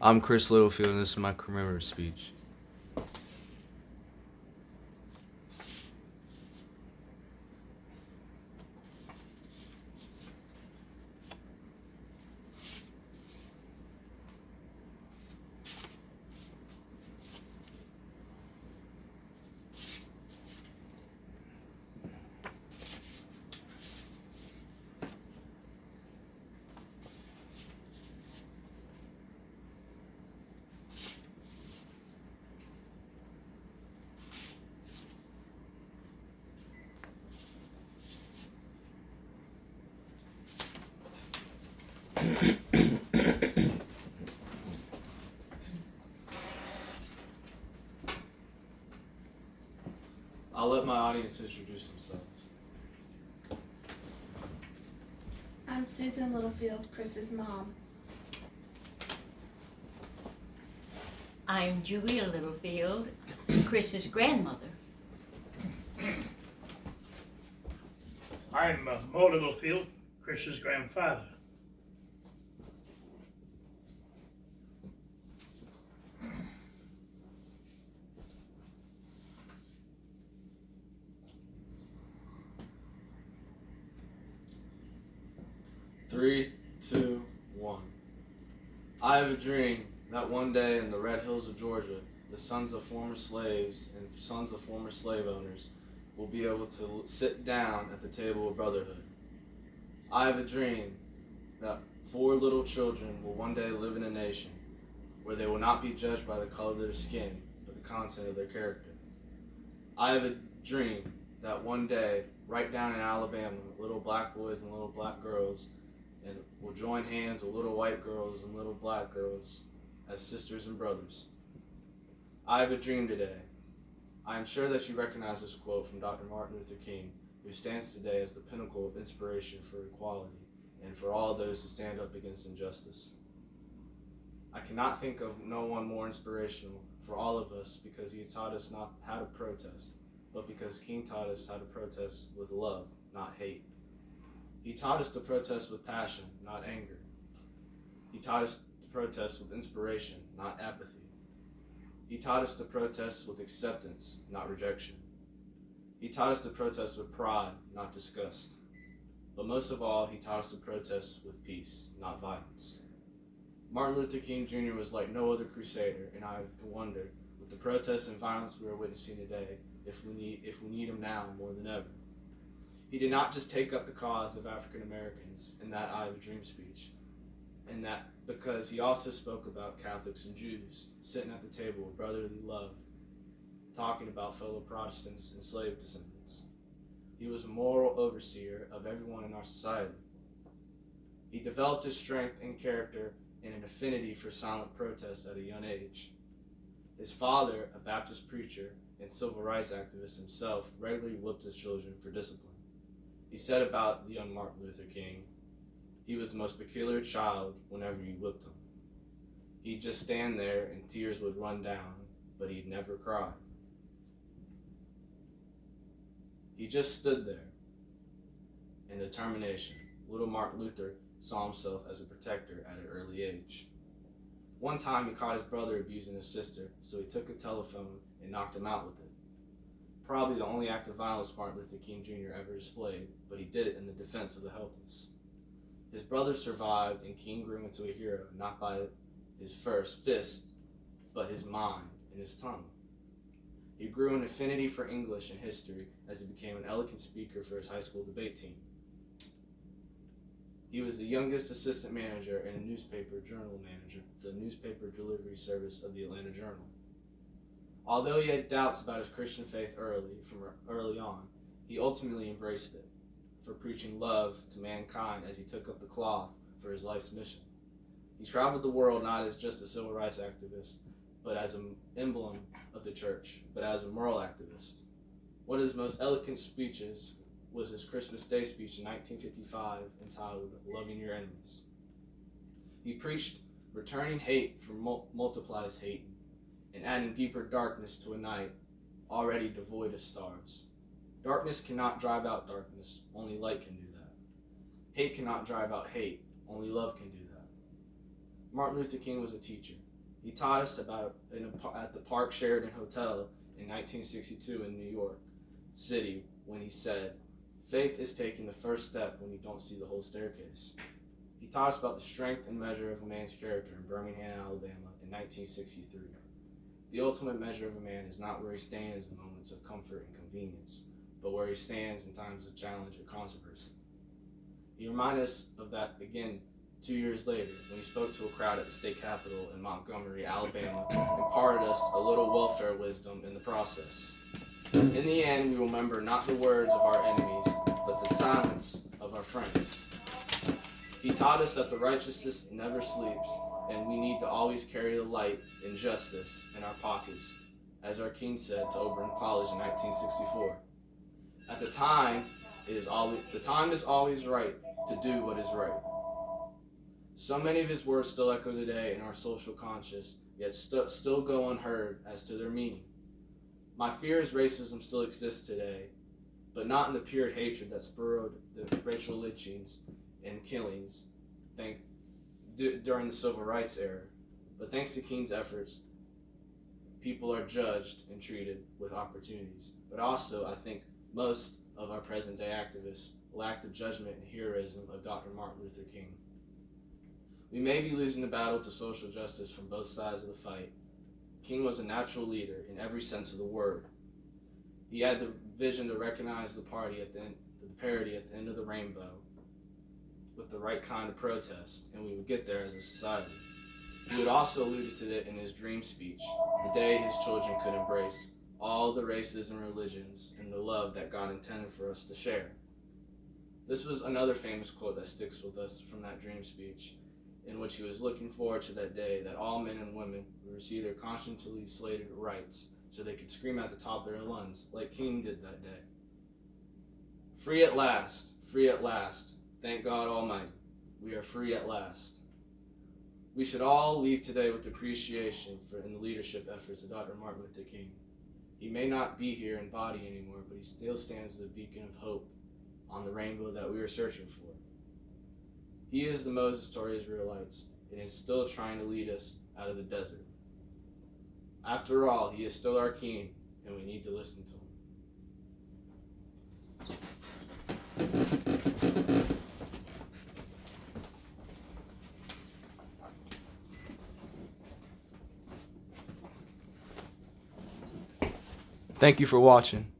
I'm Chris Littlefield, and this is my commemorative speech. I'll let my audience introduce themselves. I'm Susan Littlefield, Chris's mom. I'm Julia Littlefield, Chris's grandmother. I'm Mo Littlefield, Chris's grandfather. Three, two, one. I have a dream that one day in the red hills of Georgia, the sons of former slaves and sons of former slave owners will be able to sit down at the table of brotherhood. I have a dream that 4 little children will one day live in a nation where they will not be judged by the color of their skin, but the content of their character. I have a dream that one day, right down in Alabama, little black boys and little black girls and will join hands with little white girls and little black girls as sisters and brothers. I have a dream today. I am sure that you recognize this quote from Dr. Martin Luther King, who stands today as the pinnacle of inspiration for equality and for all those who stand up against injustice. I cannot think of no one more inspirational for all of us because he taught us not how to protest, but because King taught us how to protest with love, not hate. He taught us to protest with passion, not anger. He taught us to protest with inspiration, not apathy. He taught us to protest with acceptance, not rejection. He taught us to protest with pride, not disgust. But most of all, he taught us to protest with peace, not violence. Martin Luther King Jr. was like no other crusader, and I wonder, with the protests and violence we are witnessing today, if we need him now more than ever. He did not just take up the cause of African Americans in that I Have a Dream speech, and that because he also spoke about Catholics and Jews sitting at the table with brotherly love, talking about fellow Protestants and slave descendants. He was a moral overseer of everyone in our society. He developed his strength and character and an affinity for silent protest at a young age. His father, a Baptist preacher and civil rights activist himself, regularly whipped his children for discipline. He said about the young Martin Luther King, he was the most peculiar child whenever you whipped him. He'd just stand there and tears would run down, but he'd never cry. He just stood there in determination. Little Martin Luther saw himself as a protector at an early age. One time he caught his brother abusing his sister, so he took a telephone and knocked him out with it. Probably the only act of violence Martin Luther King Jr. ever displayed, but he did it in the defense of the helpless. His brother survived, and King grew into a hero, not by his first fist, but his mind and his tongue. He grew an affinity for English and history as he became an eloquent speaker for his high school debate team. He was the youngest assistant manager and a newspaper journal manager for the newspaper delivery service of the Atlanta Journal. Although he had doubts about his Christian faith early on, he ultimately embraced it for preaching love to mankind as he took up the cloth for his life's mission. He traveled the world not as just a civil rights activist, but as an emblem of the church, but as a moral activist. One of his most eloquent speeches was his Christmas Day speech in 1955 entitled Loving Your Enemies. He preached returning hate multiplies hate, and adding deeper darkness to a night already devoid of stars. Darkness cannot drive out darkness, only light can do that. Hate cannot drive out hate, only love can do that. Martin Luther King was a teacher. He taught us at the Park Sheridan Hotel in 1962 in New York City when he said, "Faith is taking the first step when you don't see the whole staircase." He taught us about the strength and measure of a man's character in Birmingham, Alabama in 1963. The ultimate measure of a man is not where he stands in moments of comfort and convenience, but where he stands in times of challenge or controversy. He reminded us of that again 2 years later when he spoke to a crowd at the state capitol in Montgomery, Alabama, and imparted us a little welfare wisdom in the process. In the end, we will remember not the words of our enemies, but the silence of our friends. He taught us that the righteousness never sleeps, and we need to always carry the light and justice in our pockets, as our king said to Oberlin College in 1964. At the time is always right to do what is right. So many of his words still echo today in our social conscience, yet still go unheard as to their meaning. My fear is racism still exists today, but not in the pure hatred that spurred the racial lynchings and killings during the civil rights era. But thanks to King's efforts, people are judged and treated with opportunities. But also, I think most of our present day activists lack the judgment and heroism of Dr. Martin Luther King. We may be losing the battle to social justice from both sides of the fight. King was a natural leader in every sense of the word. He had the vision to recognize the party at the end, the parity at the end of the rainbow with the right kind of protest, and we would get there as a society. He would also allude to it in his dream speech, the day his children could embrace all the races and religions and the love that God intended for us to share. This was another famous quote that sticks with us from that dream speech, in which he was looking forward to that day that all men and women would receive their constitutionally slated rights so they could scream at the top of their lungs like King did that day. Free at last, free at last. Thank God Almighty, we are free at last. We should all leave today with appreciation for the leadership efforts of Dr. Martin Luther King. He may not be here in body anymore, but he still stands as a beacon of hope on the rainbow that we are searching for. He is the Moses to our Israelites, and is still trying to lead us out of the desert. After all, he is still our king, and we need to listen to him. Thank you for watching.